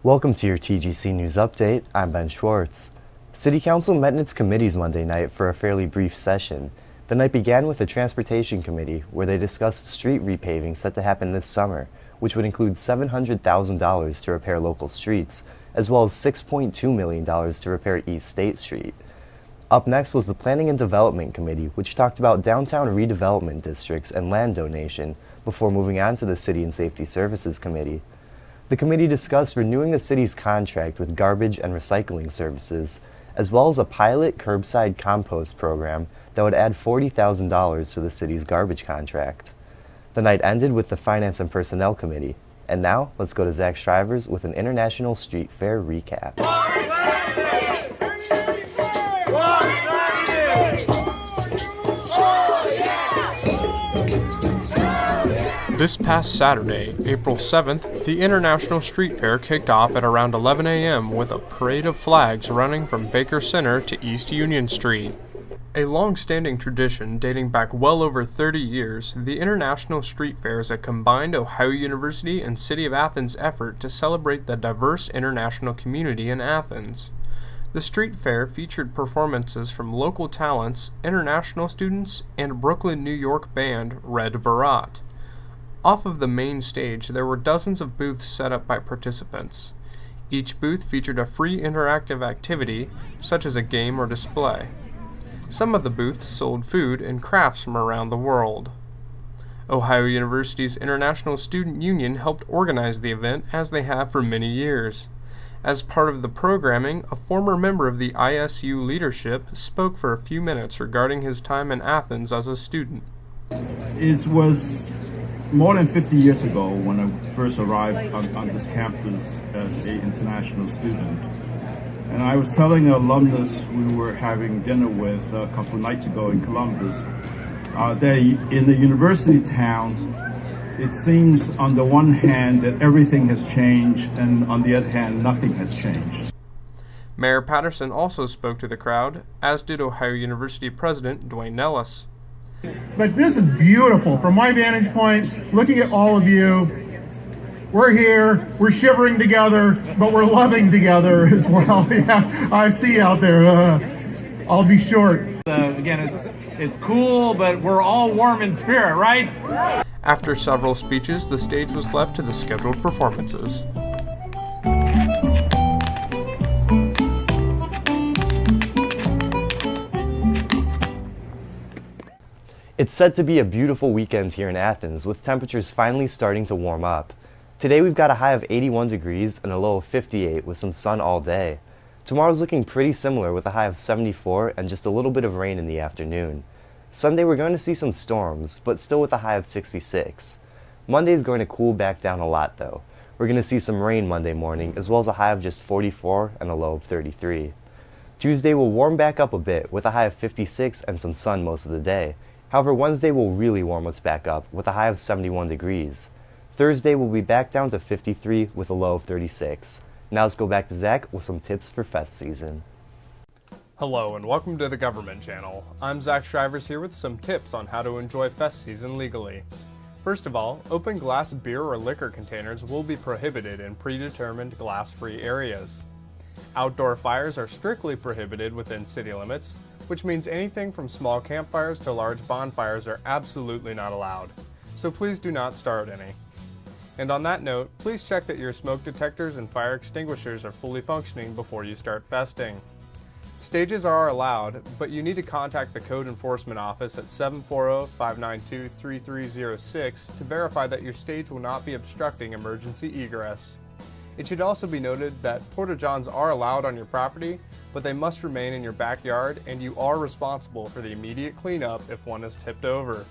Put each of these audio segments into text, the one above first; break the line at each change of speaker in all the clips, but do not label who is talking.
Welcome to your TGC News Update. I'm Ben Schwartz. City Council met in its committees Monday night for a fairly brief session. The night began with the Transportation Committee, where they discussed street repaving set to happen this summer, which would include $700,000 to repair local streets, as well as $6.2 million to repair East State Street. Up next was the Planning and Development Committee, which talked about downtown redevelopment districts and land donation, before moving on to the City and Safety Services Committee. The committee discussed renewing the city's contract with garbage and recycling services, as well as a pilot curbside compost program that would add $40,000 to the city's garbage contract. The night ended with the Finance and Personnel Committee. And now, let's go to Zach Shrivers with an International Street Fair recap.
This past Saturday, April 7th, the International Street Fair kicked off at around 11 a.m. with a parade of flags running from Baker Center to East Union Street. A long-standing tradition dating back well over 30 years, the International Street Fair is a combined Ohio University and City of Athens effort to celebrate the diverse international community in Athens. The street fair featured performances from local talents, international students, and Brooklyn, New York band Red Barat. Off of the main stage, there were dozens of booths set up by participants. Each booth featured a free interactive activity, such as a game or display. Some of the booths sold food and crafts from around the world. Ohio University's International Student Union helped organize the event, as they have for many years. As part of the programming, a former member of the ISU leadership spoke for a few minutes regarding his time in Athens as a student.
It was more than 50 years ago when I first arrived on this campus as an international student. And I was telling the alumnus we were having dinner with a couple of nights ago in Columbus, that in the university town, it seems on the one hand that everything has changed, and on the other hand, nothing has changed.
Mayor Patterson also spoke to the crowd, as did Ohio University President Dwayne Nellis.
But this is beautiful. From my vantage point, looking at all of you, we're here, we're shivering together, but we're loving together as well. Yeah, I see out there. I'll be short.
Again, it's cool, but we're all warm in spirit, right?
After several speeches, the stage was left to the scheduled performances.
It's set to be a beautiful weekend here in Athens, with temperatures finally starting to warm up. Today we've got a high of 81 degrees and a low of 58 with some sun all day. Tomorrow's looking pretty similar with a high of 74 and just a little bit of rain in the afternoon. Sunday we're going to see some storms, but still with a high of 66. Monday's going to cool back down a lot though. We're going to see some rain Monday morning, as well as a high of just 44 and a low of 33. Tuesday will warm back up a bit with a high of 56 and some sun most of the day. However, Wednesday will really warm us back up with a high of 71 degrees. Thursday will be back down to 53 with a low of 36. Now let's go back to Zach with some tips for fest season.
Hello and welcome to the Government Channel. I'm Zach Shrivers here with some tips on how to enjoy fest season legally. First of all, open glass beer or liquor containers will be prohibited in predetermined glass-free areas. Outdoor fires are strictly prohibited within city limits, which means anything from small campfires to large bonfires are absolutely not allowed. So please do not start any. And on that note, please check that your smoke detectors and fire extinguishers are fully functioning before you start festing. Stages are allowed, but you need to contact the Code Enforcement Office at 740-592-3306 to verify that your stage will not be obstructing emergency egress. It should also be noted that porta-johns are allowed on your property, but they must remain in your backyard, and you are responsible for the immediate cleanup if one is tipped over.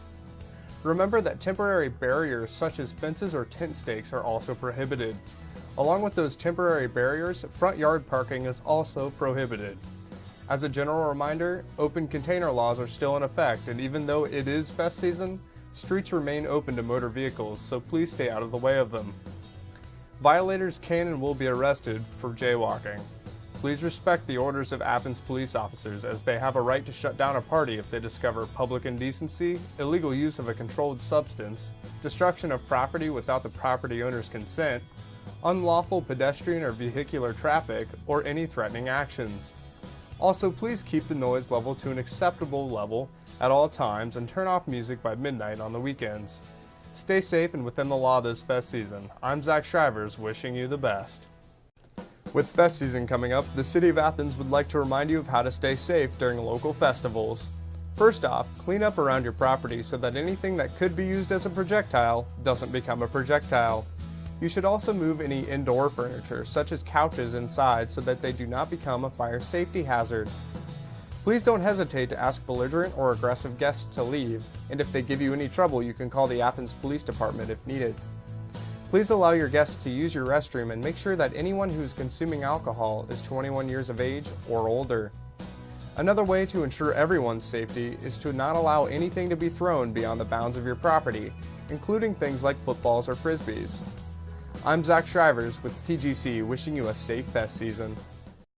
Remember that temporary barriers such as fences or tent stakes are also prohibited. Along with those temporary barriers, front yard parking is also prohibited. As a general reminder, open container laws are still in effect, and even though it is fest season, streets remain open to motor vehicles, so please stay out of the way of them. Violators can and will be arrested for jaywalking. Please respect the orders of Athens police officers, as they have a right to shut down a party if they discover public indecency, illegal use of a controlled substance, destruction of property without the property owner's consent, unlawful pedestrian or vehicular traffic, or any threatening actions. Also, please keep the noise level to an acceptable level at all times and turn off music by midnight on the weekends. Stay safe and within the law this fest season. I'm Zach Shrivers, wishing you the best. With fest season coming up, the City of Athens would like to remind you of how to stay safe during local festivals. First off, clean up around your property so that anything that could be used as a projectile doesn't become a projectile. You should also move any indoor furniture, such as couches, inside so that they do not become a fire safety hazard. Please don't hesitate to ask belligerent or aggressive guests to leave, and if they give you any trouble, you can call the Athens Police Department if needed. Please allow your guests to use your restroom and make sure that anyone who is consuming alcohol is 21 years of age or older. Another way to ensure everyone's safety is to not allow anything to be thrown beyond the bounds of your property, including things like footballs or frisbees. I'm Zach Shrivers with TGC, wishing you a safe fest season.